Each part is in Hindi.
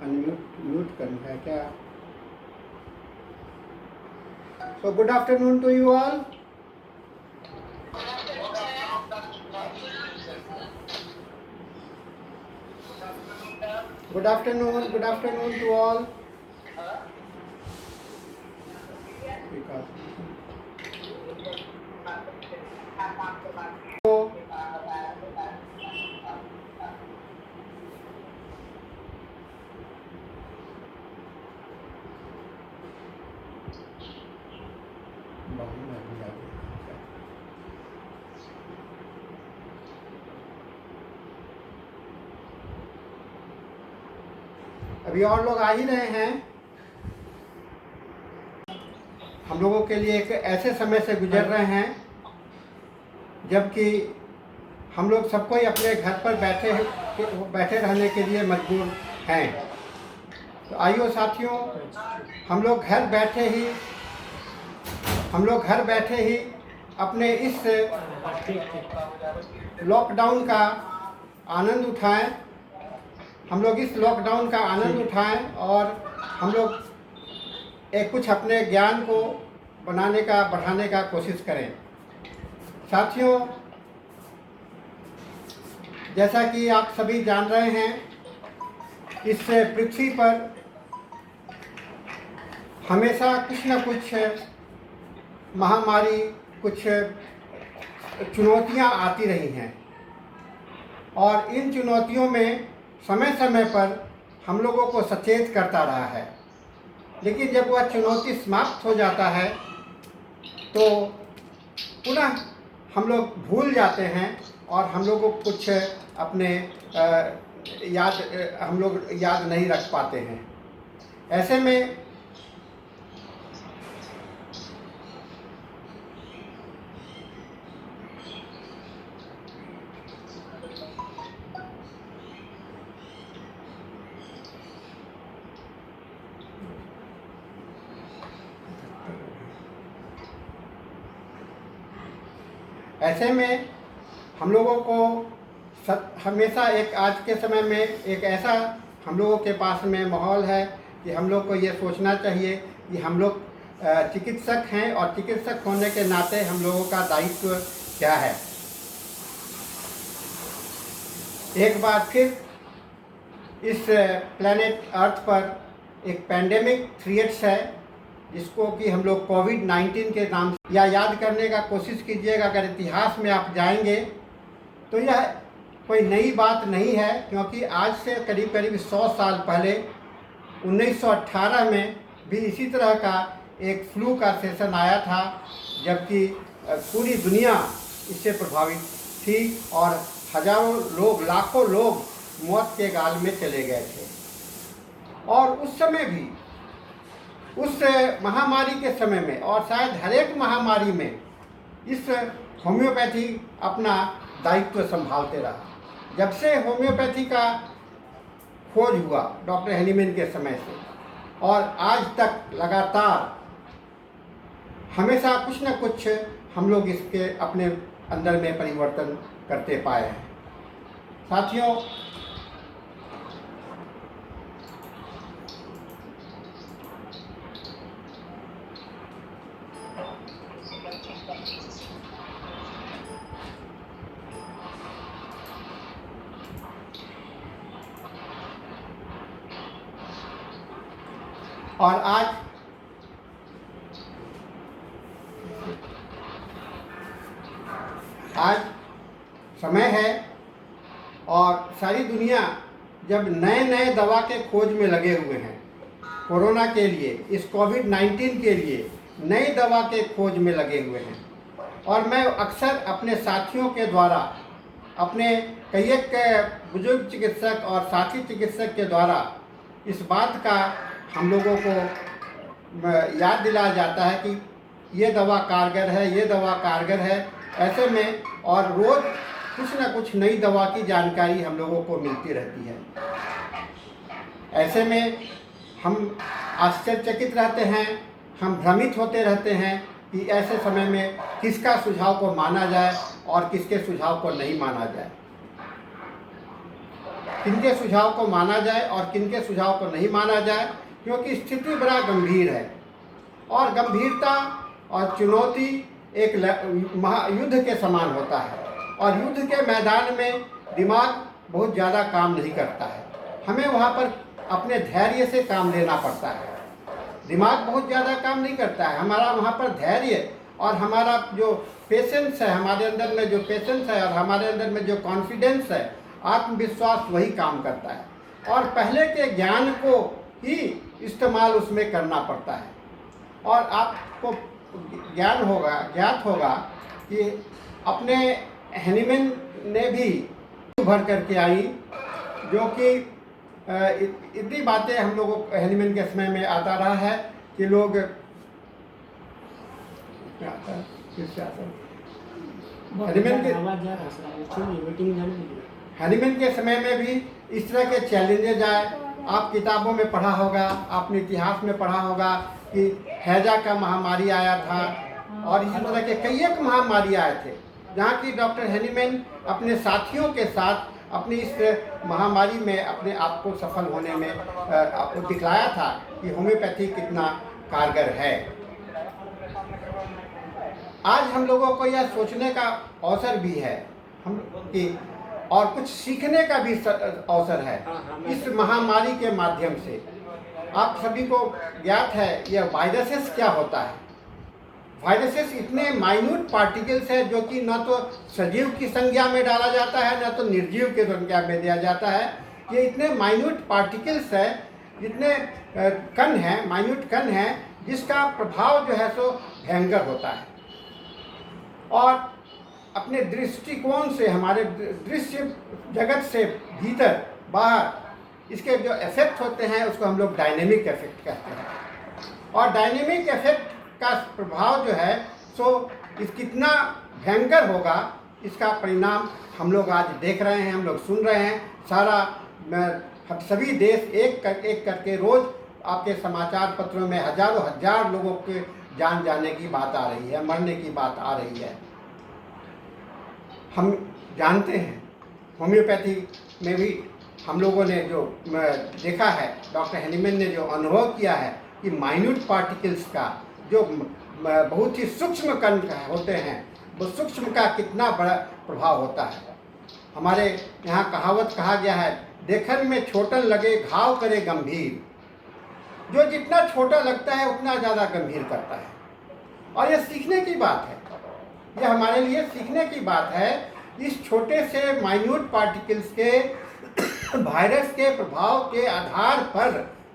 अनम्यूट म्यूट करना है क्या? So good afternoon to you all. Good afternoon to all. So, अभी और लोग आ ही रहे हैं। हम लोगों के लिए एक ऐसे समय से गुजर रहे हैं जबकि हम लोग सबको ही अपने घर पर बैठे रहने के लिए मजबूर हैं। तो आइए साथियों, हम लोग घर बैठे ही अपने इस लॉकडाउन का आनंद उठाएं। हम लोग इस लॉकडाउन का आनंद उठाएं और हम लोग कुछ अपने ज्ञान को बढ़ाने का कोशिश करें। साथियों, जैसा कि आप सभी जान रहे हैं, इस पृथ्वी पर हमेशा कुछ न कुछ महामारी, कुछ चुनौतियां आती रही हैं और इन चुनौतियों में समय समय पर हम लोगों को सचेत करता रहा है। लेकिन जब वह चुनौती समाप्त हो जाता है तो पुनः हम लोग भूल जाते हैं और हम लोगों को कुछ अपने हम लोग याद नहीं रख पाते हैं। ऐसे में हम लोगों को हमेशा आज के समय में एक ऐसा हम लोगों के पास में माहौल है कि हम लोग को ये सोचना चाहिए कि हम लोग चिकित्सक हैं और चिकित्सक होने के नाते हम लोगों का दायित्व क्या है। एक बार फिर इस प्लेनेट अर्थ पर एक पैंडेमिक थ्रेट्स है जिसको कि हम लोग कोविड-19 के नाम से या याद करने का कोशिश कीजिएगा। अगर इतिहास में आप जाएंगे तो यह कोई नई बात नहीं है, क्योंकि आज से करीब 100 साल पहले 1918 में भी इसी तरह का एक फ्लू का सेशन आया था, जबकि पूरी दुनिया इससे प्रभावित थी और हजारों लोग, लाखों लोग मौत के गाल में चले गए थे। और उस समय भी, उस महामारी के समय में और शायद हर एक महामारी में इस होम्योपैथी अपना दायित्व संभालते रहा। जब से होम्योपैथी का खोज हुआ डॉक्टर हेनीमैन के समय से और आज तक लगातार हमेशा कुछ न कुछ हम लोग इसके अपने अंदर में परिवर्तन करते पाए हैं। साथियों, और आज समय है और सारी दुनिया जब नए दवा के खोज में लगे हुए हैं, कोरोना के लिए, इस कोविड-19 के लिए नई दवा के खोज में लगे हुए हैं। और मैं अक्सर अपने साथियों के द्वारा, अपने कई एक बुजुर्ग चिकित्सक और साथी चिकित्सक के द्वारा इस बात का हम लोगों को याद दिलाया जाता है कि ये दवा कारगर है, ये दवा कारगर है। ऐसे में और रोज़ कुछ ना कुछ नई दवा की जानकारी हम लोगों को मिलती रहती है। ऐसे में हम आश्चर्यचकित रहते हैं, हम भ्रमित होते रहते हैं कि ऐसे समय में किसका सुझाव को माना जाए और किसके सुझाव को नहीं माना जाए। किनके सुझाव को माना जाए और किनके सुझाव को नहीं माना जाए, क्योंकि स्थिति बड़ा गंभीर है और गंभीरता और चुनौती एक महायुद्ध के समान होता है और युद्ध के मैदान में दिमाग बहुत ज़्यादा काम नहीं करता है। हमें वहाँ पर अपने धैर्य से काम लेना पड़ता है। दिमाग बहुत ज़्यादा काम नहीं करता है, हमारा वहाँ पर धैर्य और हमारा जो पेशेंस है, हमारे अंदर में जो पेशेंस है और हमारे अंदर में जो कॉन्फिडेंस है, आत्मविश्वास, वही काम करता है और पहले के ज्ञान को ही इस्तेमाल उसमें करना पड़ता है। और आपको ज्ञात होगा कि अपने हैनीमैन ने भी भर करके आई, जो कि इतनी बातें हम लोगों को हैनीमैन के समय में आता रहा है कि लोग हैनीमैन के समय में भी इस तरह के चैलेंजेज आए। आप किताबों में पढ़ा होगा, आपने इतिहास में पढ़ा होगा कि हैजा का महामारी आया था और इसी तरह के कई एक महामारी आए थे, जहाँ की डॉक्टर हैनीमैन अपने साथियों के साथ अपनी इस महामारी में अपने आप को सफल होने में आपको दिखलाया था कि होम्योपैथी कितना कारगर है। आज हम लोगों को यह सोचने का अवसर भी है कि और कुछ सीखने का भी अवसर है इस महामारी के माध्यम से। आप सभी को ज्ञात है यह वायरसेस क्या होता है। वायरसेस इतने माइन्यूट पार्टिकल्स है जो कि न तो सजीव की संज्ञा में डाला जाता है न तो निर्जीव के संज्ञा में दिया जाता है। ये इतने माइन्यूट पार्टिकल्स है, जितने कण हैं, माइन्यूट कण हैं, जिसका प्रभाव जो है सो भयंकर होता है और अपने दृष्टिकोण से, हमारे दृश्य जगत से भीतर बाहर इसके जो इफेक्ट होते हैं उसको हम लोग डायनेमिक इफेक्ट कहते हैं। और डायनेमिक इफेक्ट का प्रभाव जो है सो इस कितना भयंकर होगा, इसका परिणाम हम लोग आज देख रहे हैं, हम लोग सुन रहे हैं। सारा सभी देश एक करके रोज़ आपके समाचार पत्रों में हजार लोगों के जान जाने की बात आ रही है, मरने की बात आ रही है। हम जानते हैं होम्योपैथी में भी हम लोगों ने जो देखा है, डॉक्टर हैनीमैन ने जो अनुभव किया है कि माइन्यूट पार्टिकल्स का जो बहुत ही सूक्ष्म कण होते हैं, वो सूक्ष्म का कितना बड़ा प्रभाव होता है। हमारे यहाँ कहावत कहा गया है, देखन में छोटन लगे घाव करे गंभीर। जो जितना छोटा लगता है उतना ज़्यादा गंभीर करता है और ये सीखने की बात है, ये हमारे लिए सीखने की बात है। इस छोटे से माइन्यूट पार्टिकल्स के वायरस के प्रभाव के आधार पर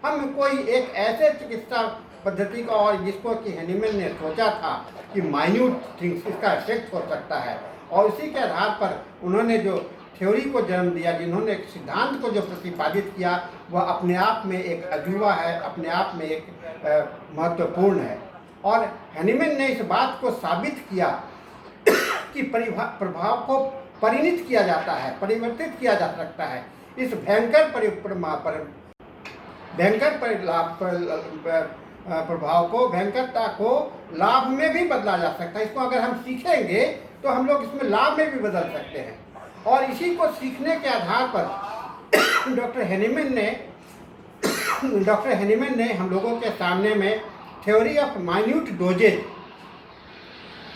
हम कोई एक ऐसे चिकित्सा पद्धति का, और जिसको कि हैनीमैन ने सोचा था कि माइन्यूट थिंग्स इसका इफेक्ट हो सकता है, और उसी के आधार पर उन्होंने जो थ्योरी को जन्म दिया, जिन्होंने एक सिद्धांत को जो प्रतिपादित किया, वह अपने आप में एक अजूबा है, अपने आप में एक महत्वपूर्ण है। और हैनीमैन ने इस बात को साबित किया कि प्रभाव को परिणित किया जाता है, परिवर्तित किया जा सकता है। इस भयंकर प्रभाव को, भयंकरता को लाभ में भी बदला जा सकता है। इसको अगर हम सीखेंगे तो हम लोग इसमें लाभ में भी बदल सकते हैं। और इसी को सीखने के आधार पर डॉक्टर हैनीमैन ने हम लोगों के सामने में थ्योरी ऑफ माइन्यूट डोजेज,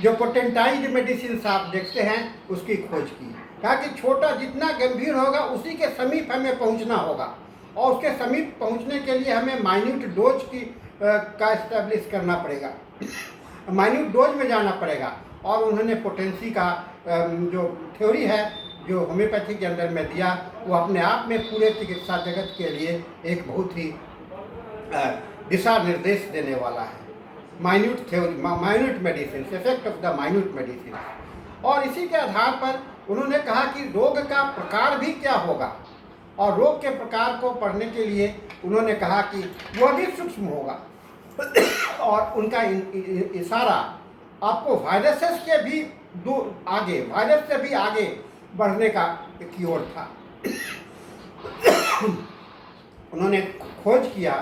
जो पोटेंटाइज्ड मेडिसिन आप देखते हैं, उसकी खोज की। कहा कि छोटा जितना गंभीर होगा उसी के समीप हमें पहुंचना होगा, और उसके समीप पहुंचने के लिए हमें माइन्यूट डोज का इस्टेब्लिश करना पड़ेगा, माइन्यूट डोज में जाना पड़ेगा। और उन्होंने पोटेंसी का जो थ्योरी है, जो होम्योपैथी के अंदर में दिया, वो अपने आप में पूरे चिकित्सा जगत के लिए एक बहुत ही दिशा निर्देश देने वाला है। Minute theory, minute medicine, effect of the minute medicine. और इसी के आधार पर उन्होंने कहा कि रोग का प्रकार भी क्या होगा, और रोग के प्रकार को पढ़ने के लिए उन्होंने कहा कि वह भी सूक्ष्म होगा। और उनका इशारा आपको वायरसेस के भी आगे, वायरस से भी आगे बढ़ने का की ओर था। उन्होंने खोज किया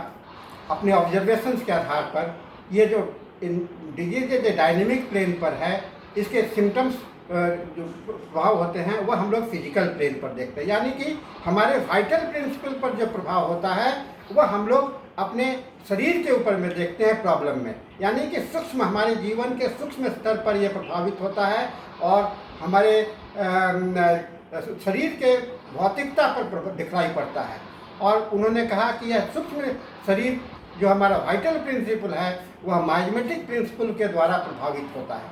अपने ऑब्जर्वेशंस के आधार पर, ये जो डिजीज जो डायनेमिक प्लेन पर है, इसके सिम्टम्स जो प्रभाव होते हैं वह हम लोग फिजिकल प्लेन पर देखते हैं, यानी कि हमारे वाइटल प्रिंसिपल पर जो प्रभाव होता है वह हम लोग अपने शरीर के ऊपर में देखते हैं प्रॉब्लम में, यानी कि सूक्ष्म हमारे जीवन के सूक्ष्म स्तर पर यह प्रभावित होता है और हमारे शरीर के भौतिकता पर दिखलाई पड़ता है। और उन्होंने कहा कि यह सूक्ष्म शरीर जो हमारा वाइटल प्रिंसिपल है वह माइजमेटिक प्रिंसिपल के द्वारा प्रभावित होता है।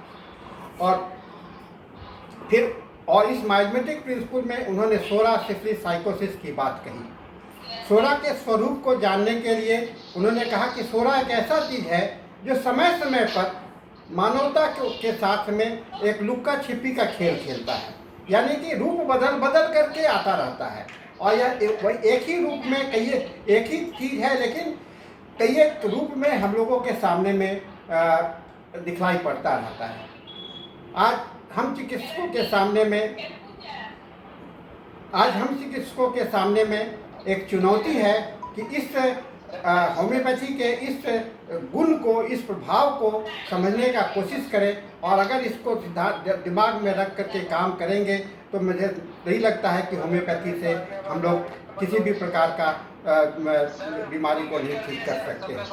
और इस माइजमेटिक प्रिंसिपल में उन्होंने सोरा सिफिलिस साइकोसिस की बात कही। सोरा के स्वरूप को जानने के लिए उन्होंने कहा कि सोरा एक ऐसा चीज़ है जो समय समय पर मानवता के साथ में एक लुक्का छिपी का खेल खेलता है, यानी कि रूप बदल बदल करके आता रहता है और यह एक ही रूप में एक ही चीज़ है लेकिन कई एक रूप में हम लोगों के सामने में दिखलाई पड़ता रहता है। आज हम चिकित्सकों के सामने में एक चुनौती है कि इस होम्योपैथी के इस गुण को, इस प्रभाव को समझने का कोशिश करें और अगर इसको दिमाग में रख करके काम करेंगे तो मुझे नहीं लगता है कि होम्योपैथी से हम लोग किसी भी प्रकार का बीमारी को नहीं ठीक कर सकते हैं।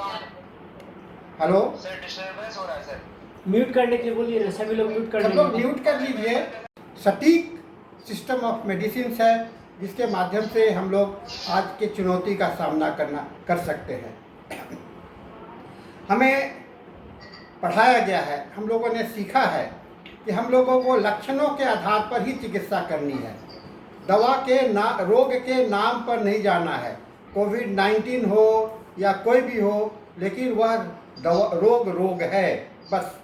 हेलो सर, डिस्टर्बेंस हो रहा है सर। म्यूट करने के लिए बोलिए ना, सभी लोग म्यूट कर सब लोग म्यूट कर लीजिए। सटीक सिस्टम ऑफ मेडिसिन है जिसके माध्यम से हम लोग आज के चुनौती का सामना कर सकते हैं। हमें पढ़ाया गया है, हम लोगों ने सीखा है कि हम लोगों को लक्षणों के आधार पर ही चिकित्सा करनी है, दवा के रोग के नाम पर नहीं जाना है। कोविड-19 हो या कोई भी हो, लेकिन वह रोग है बस,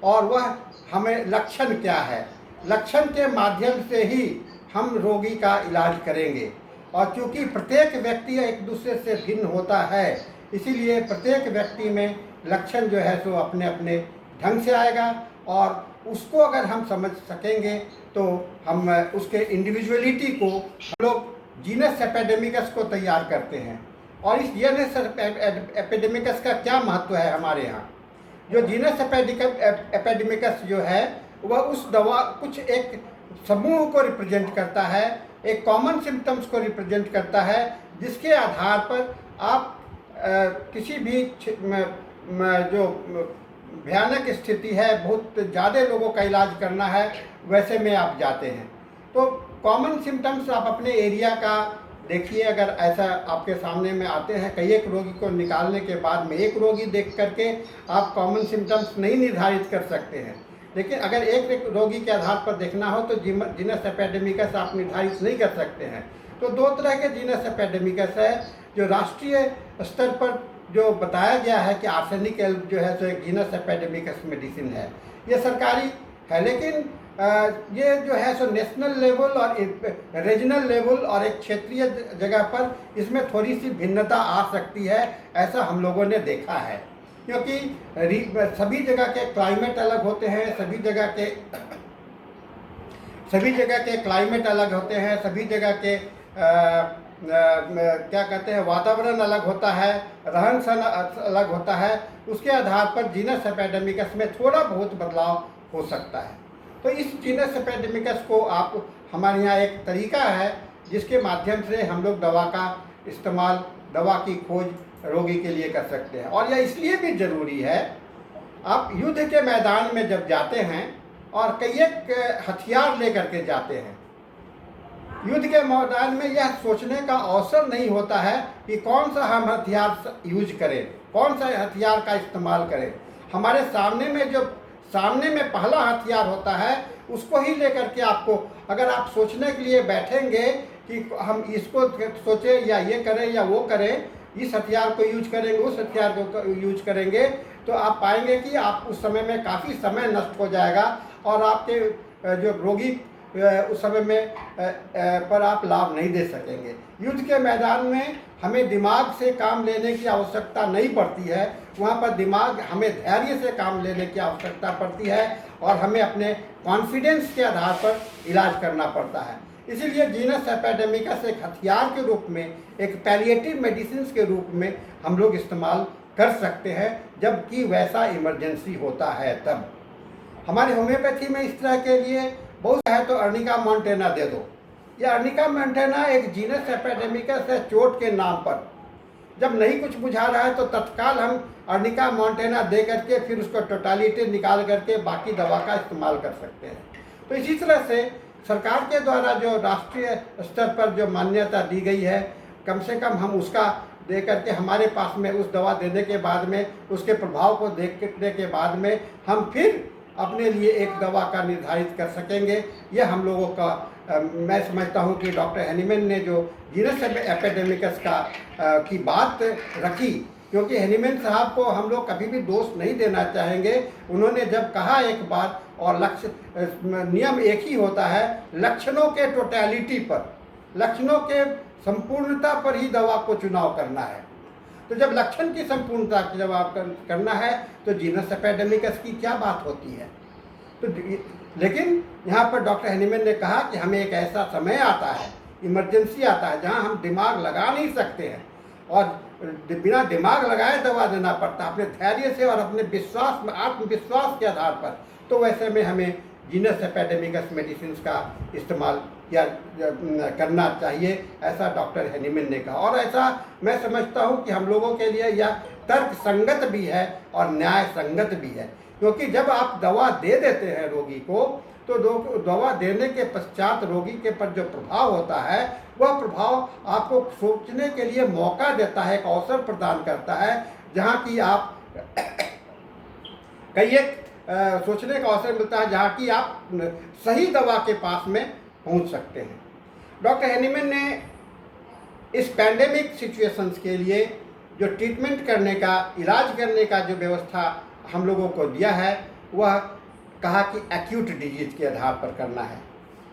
और वह हमें लक्षण क्या है, लक्षण के माध्यम से ही हम रोगी का इलाज करेंगे। और चूँकि प्रत्येक व्यक्ति एक दूसरे से भिन्न होता है, इसीलिए प्रत्येक व्यक्ति में लक्षण जो है सो अपने अपने ढंग से आएगा और उसको अगर हम समझ सकेंगे तो हम उसके इंडिविजुअलिटी को, हम लोग जीनस एपिडेमिकस को तैयार करते हैं। और इस जीनस एपिडेमिकस का क्या महत्व है हमारे यहाँ? जो जीनस एपिडेमिकस जो है वह उस दवा कुछ एक समूह को रिप्रेजेंट करता है, एक कॉमन सिम्टम्स को रिप्रेजेंट करता है, जिसके आधार पर आप किसी भी जो भयानक स्थिति है, बहुत ज़्यादा लोगों का इलाज करना है, वैसे में आप जाते हैं। तो कॉमन सिम्टम्स आप अपने एरिया का देखिए, अगर ऐसा आपके सामने में आते हैं, कई एक रोगी को निकालने के बाद में एक रोगी देख करके आप कॉमन सिम्टम्स नहीं निर्धारित कर सकते हैं, लेकिन अगर एक रोगी के आधार पर देखना हो तो जीनस एपिडेमिकस आप निर्धारित नहीं कर सकते हैं। तो दो तरह के जीनस एपिडेमिकस है। जो राष्ट्रीय स्तर पर जो बताया गया है कि आर्सेनिक एल्ब जो है तो एक जीनस एपिडेमिकस मेडिसिन है, ये सरकारी है, लेकिन ये जो है सो नेशनल लेवल और रीजनल लेवल और एक क्षेत्रीय जगह पर इसमें थोड़ी सी भिन्नता आ सकती है, ऐसा हम लोगों ने देखा है। क्योंकि सभी जगह के क्लाइमेट अलग होते हैं, सभी जगह के क्लाइमेट अलग होते हैं, सभी जगह के क्या कहते हैं वातावरण अलग होता है, रहन सहन अलग होता है। उसके आधार पर जीनस एपिडेमिकस में थोड़ा बहुत बदलाव हो सकता है। तो इस जीनस एपिडेमिकस को आप, हमारे यहाँ एक तरीका है जिसके माध्यम से हम लोग दवा का इस्तेमाल, दवा की खोज रोगी के लिए कर सकते हैं। और यह इसलिए भी ज़रूरी है, आप युद्ध के मैदान में जब जाते हैं और कई एक हथियार लेकर के जाते हैं, युद्ध के मैदान में यह सोचने का अवसर नहीं होता है कि कौन सा हम हथियार यूज करें, कौन सा हथियार का इस्तेमाल करें। हमारे सामने में पहला हथियार होता है, उसको ही लेकर के आपको, अगर आप सोचने के लिए बैठेंगे कि हम इसको सोचें या ये करें या वो करें, इस हथियार को यूज करेंगे, उस हथियार को यूज करेंगे, तो आप पाएंगे कि आप उस समय में काफ़ी समय नष्ट हो जाएगा और आपके जो रोगी उस समय में पर आप लाभ नहीं दे सकेंगे। युद्ध के मैदान में हमें दिमाग से काम लेने की आवश्यकता नहीं पड़ती है, वहाँ पर हमें धैर्य से काम लेने की आवश्यकता पड़ती है और हमें अपने कॉन्फिडेंस के आधार पर इलाज करना पड़ता है। इसीलिए जीनस एपिडेमिकस एक हथियार के रूप में, एक पैलिएटिव मेडिसिन के रूप में हम लोग इस्तेमाल कर सकते हैं, जबकि वैसा इमरजेंसी होता है तब। हमारे होम्योपैथी में इस तरह के लिए बहुत है तो अर्निका मोंटेना दे दो। यह अर्निका मोंटेना एक जीनस एपिडेमिकस है चोट के नाम पर। जब नहीं कुछ बुझा रहा है तो तत्काल हम अर्निका मोंटेना दे करके फिर उसको टोटालिटी निकाल करके बाकी दवा का इस्तेमाल कर सकते हैं। तो इसी तरह से सरकार के द्वारा जो राष्ट्रीय स्तर पर जो मान्यता दी गई है, कम से कम हम उसका दे करके हमारे पास में उस दवा देने के बाद में उसके प्रभाव को देखने के बाद में हम फिर अपने लिए एक दवा का निर्धारित कर सकेंगे। यह हम लोगों का मैं समझता हूं कि डॉक्टर हैनीमैन ने जो जीनस एपिडेमिकस की बात रखी, क्योंकि हैनीमैन साहब को हम लोग कभी भी दोष नहीं देना चाहेंगे। उन्होंने जब कहा एक बात, और लक्ष्य नियम एक ही होता है, लक्षणों के टोटलिटी पर, लक्षणों के संपूर्णता पर ही दवा को चुनाव करना है। तो जब लक्षण की संपूर्णता की जब आप करना है तो जीनस एपिडेमिकस की क्या बात होती है। तो लेकिन यहाँ पर डॉक्टर हैनीमैन ने कहा कि हमें एक ऐसा समय आता है, इमरजेंसी आता है, जहाँ हम दिमाग लगा नहीं सकते हैं और बिना दिमाग लगाए दवा देना पड़ता है, अपने धैर्य से और अपने विश्वास में, आत्मविश्वास के आधार पर। तो वैसे में हमें जीनस एपिडेमिकस मेडिसिन का इस्तेमाल या करना चाहिए, ऐसा डॉक्टर हैनीमैन ने कहा। और ऐसा मैं समझता हूँ कि हम लोगों के लिए यह तर्क संगत भी है और न्याय संगत भी है, क्योंकि जब आप दवा दे देते हैं रोगी को, तो दवा देने के पश्चात रोगी के पर जो प्रभाव होता है, वह प्रभाव आपको सोचने के लिए मौका देता है, एक अवसर प्रदान करता है, जहाँ की आप कई एक सोचने का अवसर मिलता है, जहाँ की आप सही दवा के पास में पहुँच सकते हैं। डॉक्टर हैनीमैन ने इस पैंडेमिक सिचुएशंस के लिए जो ट्रीटमेंट करने का, इलाज करने का जो व्यवस्था हम लोगों को दिया है, वह कहा कि एक्यूट डिजीज के आधार पर करना है।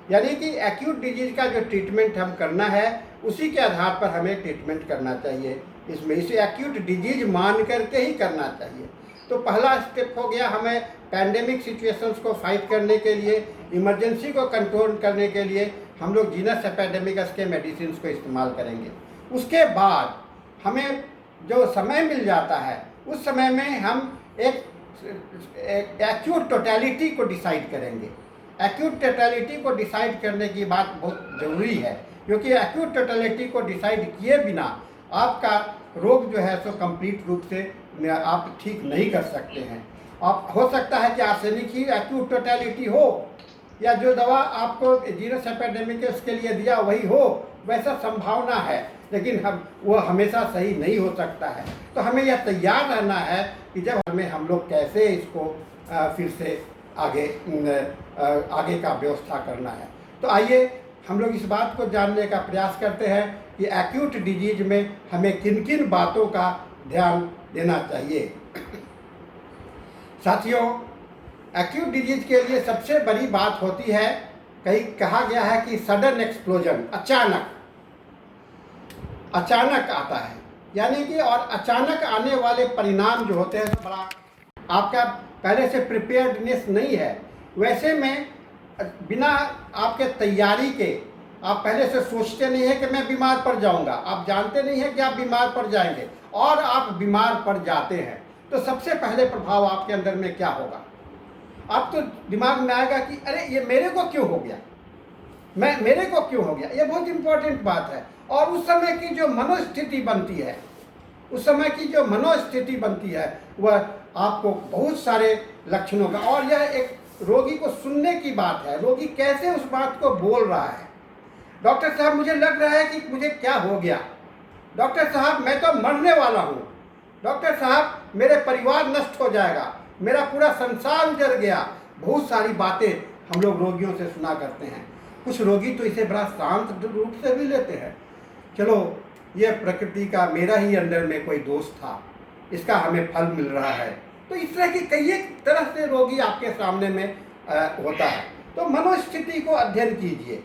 यानी कि एक्यूट डिजीज का जो ट्रीटमेंट हम करना है, उसी के आधार पर हमें ट्रीटमेंट करना चाहिए। इसमें इसे एक्यूट डिजीज मान करके ही करना चाहिए। तो पहला स्टेप हो गया, हमें पैंडेमिक सिचुएशंस को फाइट करने के लिए, इमरजेंसी को कंट्रोल करने के लिए हम लोग जीनस एपिडेमिकस के मेडिसिन को इस्तेमाल करेंगे। उसके बाद हमें जो समय मिल जाता है, उस समय में हम एक एक्यूट टोटलिटी को डिसाइड करेंगे। एक्यूट टोटलिटी को डिसाइड करने की बात बहुत ज़रूरी है, क्योंकि एक्यूट टोटलिटी को डिसाइड किए बिना आपका रोग जो है सो कंप्लीट रूप से आप ठीक नहीं कर सकते हैं। आप हो सकता है कि आर्सेनिक ही एक्यूट टोटलिटी हो, या जो दवा आपको जीनस एपिडेमिकस के लिए दिया वही हो, वैसा संभावना है, लेकिन वो हमेशा सही नहीं हो सकता है। तो हमें यह तैयार रहना है कि जब हम लोग कैसे इसको फिर से आगे का व्यवस्था करना है। तो आइए हम लोग इस बात को जानने का प्रयास करते हैं कि एक्यूट डिजीज में हमें किन किन बातों का ध्यान देना चाहिए। साथियों, एक्यूट डिजीज के लिए सबसे बड़ी बात होती है, कहीं कहा गया है कि सडन एक्सप्लोजन, अचानक आता है, यानी कि और अचानक आने वाले परिणाम जो होते हैं, बड़ा आपका पहले से प्रिपेयर्डनेस नहीं है। वैसे में बिना आपके तैयारी के आप पहले से सोचते नहीं है कि मैं बीमार पड़ जाऊंगा, आप जानते नहीं है कि आप बीमार पड़ जाएंगे और आप बीमार पड़ जाते हैं, तो सबसे पहले प्रभाव आपके अंदर में क्या होगा? आप तो दिमाग में आएगा कि अरे ये मेरे को क्यों हो गया, मेरे को क्यों हो गया। ये बहुत इंपॉर्टेंट बात है। और उस समय की जो मनोस्थिति बनती है, वह आपको बहुत सारे लक्षणों का, और यह एक रोगी को सुनने की बात है, रोगी कैसे उस बात को बोल रहा है। डॉक्टर साहब मुझे लग रहा है कि मुझे क्या हो गया, डॉक्टर साहब मैं तो मरने वाला हूँ, डॉक्टर साहब मेरे परिवार नष्ट हो जाएगा, मेरा पूरा संसार उजड़ गया। बहुत सारी बातें हम लोग रोगियों से सुना करते हैं। कुछ रोगी तो इसे बड़ा शांत रूप से भी लेते हैं, चलो ये प्रकृति का, मेरा ही अंदर में कोई दोष था, इसका हमें फल मिल रहा है। तो इस तरह की कई एक तरह से रोगी आपके सामने में होता है। तो मनोस्थिति को अध्ययन कीजिए,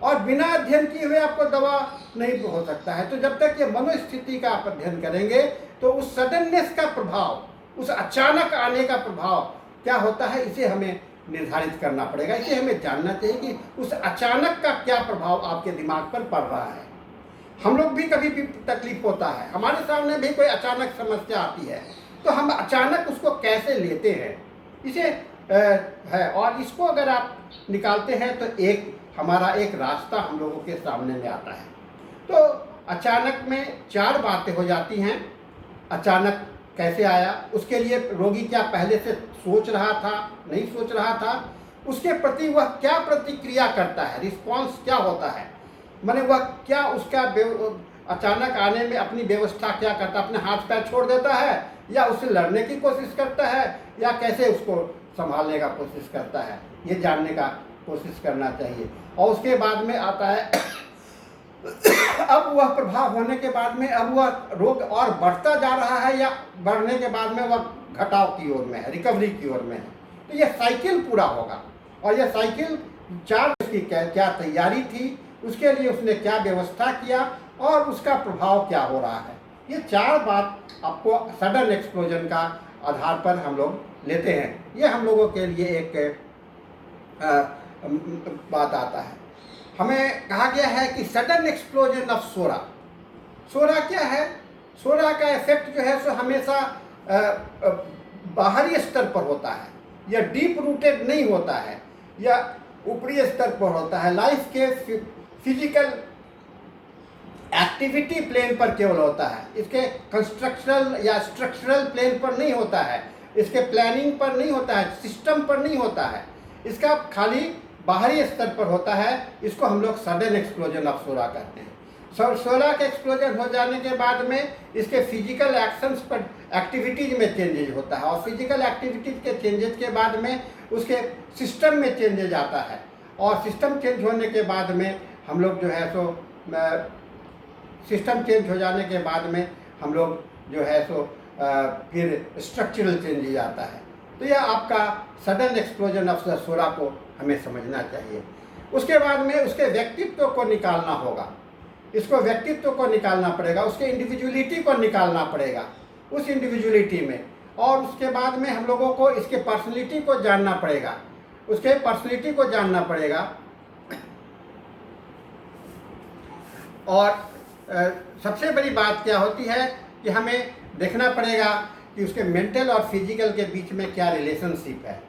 और बिना अध्ययन किए हुए आपको दवा नहीं हो सकता है। तो जब तक ये मनोस्थिति का आप अध्ययन करेंगे, तो उस सडननेस का प्रभाव, उस अचानक आने का प्रभाव क्या होता है, इसे हमें निर्धारित करना पड़ेगा। इसे हमें जानना चाहिए कि उस अचानक का क्या प्रभाव आपके दिमाग पर पड़ रहा है। हम लोग भी कभी भी तकलीफ होता है, हमारे सामने भी कोई अचानक समस्या आती है, तो हम अचानक उसको कैसे लेते हैं, इसे है, और इसको अगर आप निकालते हैं तो हमारा एक रास्ता हम लोगों के सामने में आता है। तो अचानक में 4 बातें हो जाती हैं। अचानक कैसे आया, उसके लिए रोगी क्या पहले से सोच रहा था, नहीं सोच रहा था, उसके प्रति वह क्या प्रतिक्रिया करता है, रिस्पॉन्स क्या होता है, माने वह क्या उसका अचानक आने में अपनी व्यवस्था क्या करता है, अपने हाथ पैर छोड़ देता है या उससे लड़ने की कोशिश करता है या कैसे उसको संभालने का कोशिश करता है, ये जानने का कोशिश करना चाहिए। और उसके बाद में आता है अब वह प्रभाव होने के बाद में अब वह रोग और बढ़ता जा रहा है या बढ़ने के बाद में वह घटाव की ओर में है, रिकवरी की ओर में है। तो यह साइकिल पूरा होगा, और यह साइकिल 4 की क्या तैयारी थी, उसके लिए उसने क्या व्यवस्था किया और उसका प्रभाव क्या हो रहा है, ये 4 बात आपको सडन एक्सप्लोजन का आधार पर हम लोग लेते हैं। ये हम लोगों के लिए एक बात आता है। हमें कहा गया है कि सडन एक्सप्लोजन ऑफ सोरा। सोरा क्या है? सोरा का इफेक्ट जो है सो हमेशा बाहरी स्तर पर होता है, यह डीप रूटेड नहीं होता है, यह ऊपरी स्तर पर होता है, लाइफ के फिजिकल एक्टिविटी प्लेन पर केवल होता है, इसके कंस्ट्रक्शनल या स्ट्रक्चरल प्लेन पर नहीं होता है, इसके प्लानिंग पर नहीं होता है, सिस्टम पर नहीं होता है, इसका खाली बाहरी स्तर पर होता है। इसको हम लोग सडन एक्सप्लोजन ऑफ सोरा कहते हैं। सोरा के एक्सप्लोजन हो जाने के बाद में इसके फिजिकल एक्शंस पर एक्टिविटीज में चेंजेज होता है, और फिजिकल एक्टिविटीज के चेंजेज के बाद में उसके सिस्टम में चेंजेज आता है, और सिस्टम चेंज होने के बाद में हम लोग जो है सो सिस्टम चेंज हो जाने के बाद में हम लोग जो है सो फिर स्ट्रक्चरल चेंजेज आता है। तो यह आपका सडन एक्सप्लोजन ऑफ द सोरा को हमें समझना चाहिए। उसके बाद में उसके व्यक्तित्व को निकालना होगा, इसको व्यक्तित्व को निकालना पड़ेगा, उसके इंडिविजुअलिटी को निकालना पड़ेगा, उस इंडिविजुअलिटी में, और उसके बाद में हम लोगों को इसके पर्सनैलिटी को जानना पड़ेगा, उसके पर्सनैलिटी को जानना पड़ेगा। और सबसे बड़ी बात क्या होती है कि हमें देखना पड़ेगा कि उसके मेंटल और फिजिकल के बीच में क्या रिलेशनशिप है,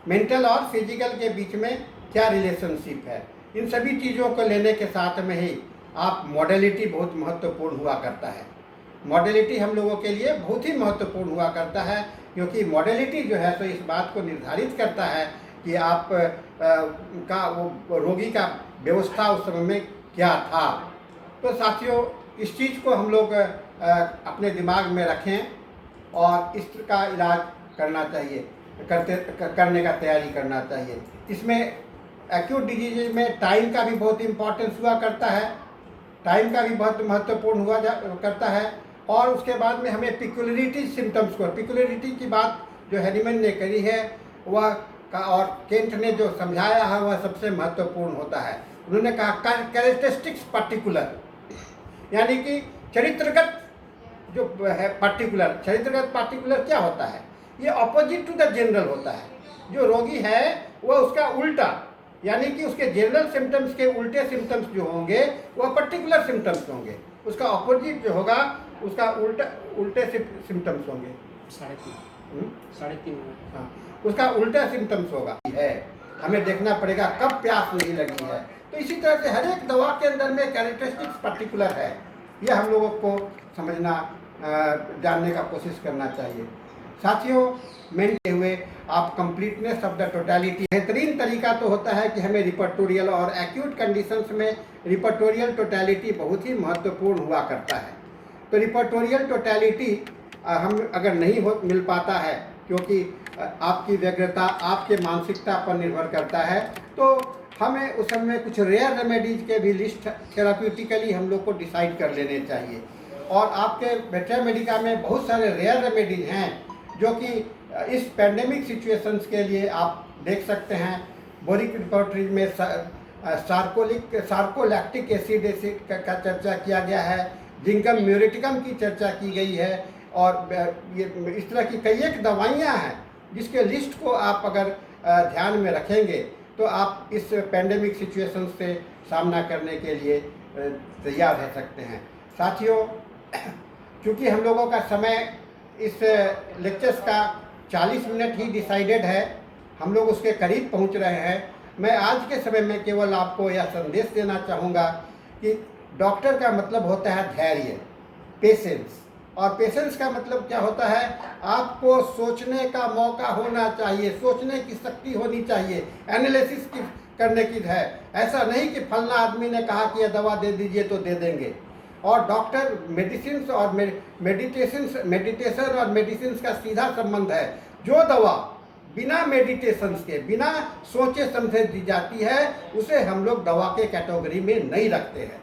मेंटल और फिजिकल के बीच में क्या रिलेशनशिप है। इन सभी चीज़ों को लेने के साथ में ही आप मॉडलिटी बहुत महत्वपूर्ण हुआ करता है। मॉडलिटी हम लोगों के लिए बहुत ही महत्वपूर्ण हुआ करता है, क्योंकि मॉडलिटी जो है तो इस बात को निर्धारित करता है कि आप का वो रोगी का व्यवस्था उस समय में क्या था। तो साथियों, इस चीज़ को हम लोग अपने दिमाग में रखें और इस का इलाज करना चाहिए, करने का तैयारी करना चाहिए। इसमें एक्यूट डिजीज में टाइम का भी बहुत इम्पोर्टेंस हुआ करता है, टाइम का भी बहुत महत्वपूर्ण हुआ करता है। और उसके बाद में हमें पिकुलरिटी सिम्टम्स को, पिकुलरिटी की बात जो हैनीमैन ने करी है वह और केंट ने जो समझाया है वह सबसे महत्वपूर्ण होता है। उन्होंने कहा कैरेक्टरिस्टिक्स पर्टिकुलर, यानी कि चरित्रगत जो है पार्टिकुलर, चरित्रगत पार्टिकुलर क्या होता है? ये अपोजिट टू द जनरल होता है। जो रोगी है वह उसका उल्टा, यानी कि उसके जनरल सिम्टम्स के उल्टे सिम्टम्स जो होंगे वह पर्टिकुलर सिम्टम्स होंगे, उसका अपोजिट जो होगा उसका उल्टे सिम्टम्स होंगे। 3.5 हाँ, उसका उल्टा सिम्टम्स होगा। है हमें देखना पड़ेगा कब प्यास नहीं लगी है। तो इसी तरह से हर एक दवा के अंदर में कैरेक्टरिस्टिक्स पर्टिकुलर है, यह हम लोगों को समझना जानने का कोशिश करना चाहिए। साथियों, मेनते हुए आप कंप्लीटनेस ऑफ द टोटलिटी, बेहतरीन तरीका तो होता है कि हमें रिपर्टोरियल और एक्यूट कंडीशंस में रिपर्टोरियल टोटलिटी बहुत ही महत्वपूर्ण हुआ करता है। तो रिपर्टोरियल टोटलिटी हम अगर नहीं मिल पाता है, क्योंकि आपकी व्यग्रता आपके मानसिकता पर निर्भर करता है, तो हमें उस समय कुछ रेयर रेमेडीज के भी लिस्ट थेराप्यूटिकली हम लोग को डिसाइड कर लेने चाहिए। और आपके वेटरनरी मेडिका में बहुत सारे रेयर रेमेडीज हैं जो कि इस पैंडेमिक सिचुएशंस के लिए आप देख सकते हैं। बोरिक रिपोर्टरीज में सार्कोलैक्टिक एसिड का चर्चा किया गया है, जिंकम म्यूरेटिकम की चर्चा की गई है, और ये इस तरह की कई एक दवाइयाँ हैं जिसके लिस्ट को आप अगर ध्यान में रखेंगे तो आप इस पैंडेमिक सिचुएशन से सामना करने के लिए तैयार रह सकते हैं। साथियों, क्योंकि हम लोगों का समय इस लेक्चर्स का 40 मिनट ही डिसाइडेड है, हम लोग उसके करीब पहुंच रहे हैं। मैं आज के समय में केवल आपको यह संदेश देना चाहूँगा कि डॉक्टर का मतलब होता है धैर्य, पेशेंस। और पेशेंस का मतलब क्या होता है? आपको सोचने का मौका होना चाहिए, सोचने की शक्ति होनी चाहिए, एनालिसिस की करने की है। ऐसा नहीं कि फलना आदमी ने कहा कि यह दवा दे दीजिए तो दे देंगे। और डॉक्टर मेडिसिन और मेडिटेशन और मेडिसिन का सीधा संबंध है। जो दवा बिना मेडिटेशन के, बिना सोचे समझे दी जाती है, उसे हम लोग दवा के कैटेगरी में नहीं रखते हैं।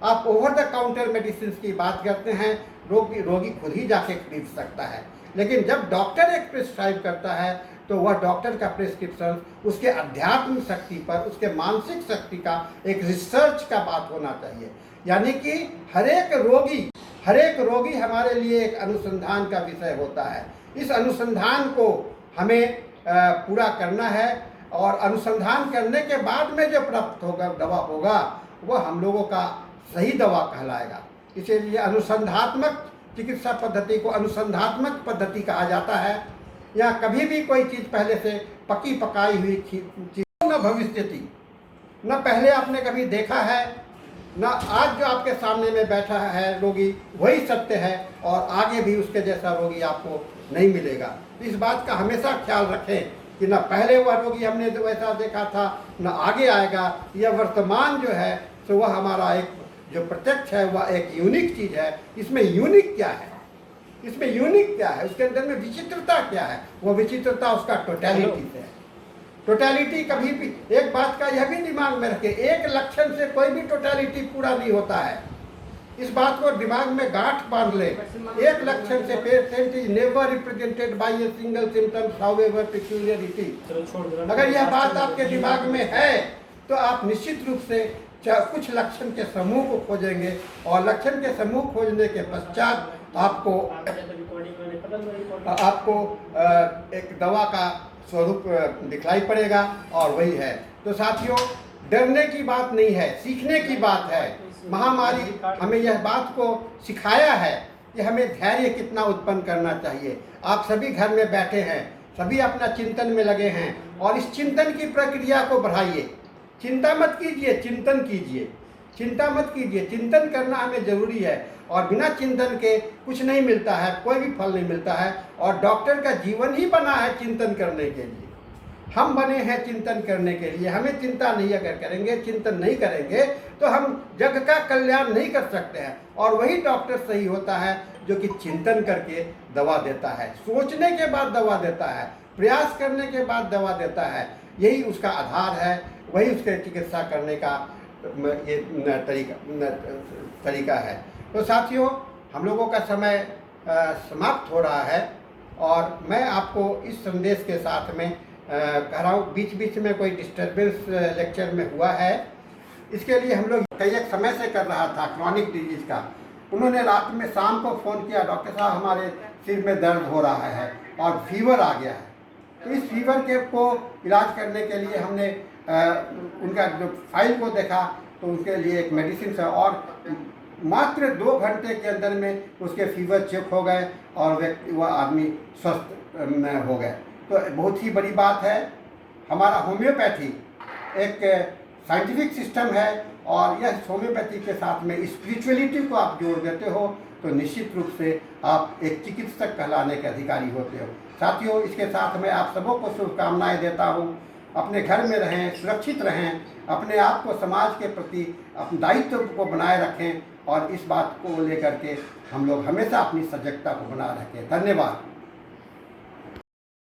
आप ओवर द काउंटर मेडिसिन की बात करते हैं, रोगी खुद ही जाके खरीद सकता है। लेकिन जब डॉक्टर एक प्रिस्क्राइब करता है तो वह डॉक्टर का प्रिस्क्रिप्शन उसके अध्यात्म शक्ति पर, उसके मानसिक शक्ति का एक रिसर्च का बात होना चाहिए। यानी कि हर एक रोगी हमारे लिए एक अनुसंधान का विषय होता है। इस अनुसंधान को हमें पूरा करना है और अनुसंधान करने के बाद में जो प्राप्त होगा दवा होगा वह हम लोगों का सही दवा कहलाएगा। इसीलिए अनुसंधात्मक चिकित्सा पद्धति को अनुसंधात्मक पद्धति कहा जाता है। यहाँ कभी भी कोई चीज़ पहले से पकी पकाई हुई चीज न भविष्य थी, न पहले आपने कभी देखा है, न आज जो आपके सामने में बैठा है रोगी वही सत्य है, और आगे भी उसके जैसा रोगी आपको नहीं मिलेगा। इस बात का हमेशा ख्याल रखें कि न पहले वह रोगी हमने वैसा देखा था, न आगे आएगा। यह वर्तमान जो है तो वह हमारा एक जो प्रत्यक्ष है वह एक यूनिक चीज़ है। इसमें यूनिक क्या है, इसमें यूनिक क्या है, उसके अंदर में विचित्रता क्या है? वह विचित्रता उसका टोटैलिटी से है। टोटैलिटी कभी भी, एक बात का यह भी दिमाग में रखें, एक लक्षण से कोई भी टोटैलिटी पूरा नहीं होता है। इस बात को दिमाग में गांठ बांध ले। एक लक्षण से patient is never represented by a single symptoms however peculiarity. अगर यह बात आपके दिमाग में है तो आप निश्चित रूप से कुछ लक्षण के समूह को खोजेंगे, और लक्षण के समूह खोजने के पश्चात आपको एक दवा का स्वरूप दिखलाई पड़ेगा, और वही है। तो साथियों, डरने की बात नहीं है, सीखने की बात है। महामारी हमें यह बात को सिखाया है कि हमें धैर्य कितना उत्पन्न करना चाहिए। आप सभी घर में बैठे हैं, सभी अपना चिंतन में लगे हैं, और इस चिंतन की प्रक्रिया को बढ़ाइए। चिंता मत कीजिए, चिंतन कीजिए। चिंता मत कीजिए, चिंतन करना हमें जरूरी है, और बिना चिंतन के कुछ नहीं मिलता है, कोई भी फल नहीं मिलता है। और डॉक्टर का जीवन ही बना है चिंतन करने के लिए। हम बने हैं चिंतन करने के लिए। हमें चिंता नहीं अगर करेंगे, चिंतन नहीं करेंगे, तो हम जग का कल्याण नहीं कर सकते हैं। और वही डॉक्टर सही होता है जो कि चिंतन करके दवा देता है, सोचने के बाद दवा देता है, प्रयास करने के बाद दवा देता है। यही उसका आधार है, वही उसके चिकित्सा करने का ये तरीका है। तो साथियों, हम लोगों का समय समाप्त हो रहा है, और मैं आपको इस संदेश के साथ में कह रहा हूँ, बीच बीच में कोई डिस्टर्बेंस लेक्चर में हुआ है, इसके लिए हम लोग कई एक समय से कर रहा था क्रॉनिक डिजीज का। उन्होंने रात में शाम को फ़ोन किया, डॉक्टर साहब हमारे सिर में दर्द हो रहा है और फीवर आ गया है। तो इस फीवर के को इलाज करने के लिए हमने उनका जो फाइल को देखा, तो उनके लिए एक मेडिसिन है, और मात्र 2 घंटे के अंदर में उसके फीवर चेक हो गए और वह आदमी स्वस्थ हो गए। तो बहुत ही बड़ी बात है। हमारा होम्योपैथी एक साइंटिफिक सिस्टम है, और यह होम्योपैथी के साथ में स्पिरिचुअलिटी को आप जोड़ देते हो तो निश्चित रूप से आप एक चिकित्सक कहलाने के अधिकारी होते हो। साथियों, इसके साथ मैं आप सबों को शुभकामनाएं देता हूँ। अपने घर में रहें, सुरक्षित रहें, अपने आप को समाज के प्रति अपने दायित्व को बनाए रखें, और इस बात को लेकर के हम लोग हमेशा अपनी सजगता को बनाए रखें। धन्यवाद।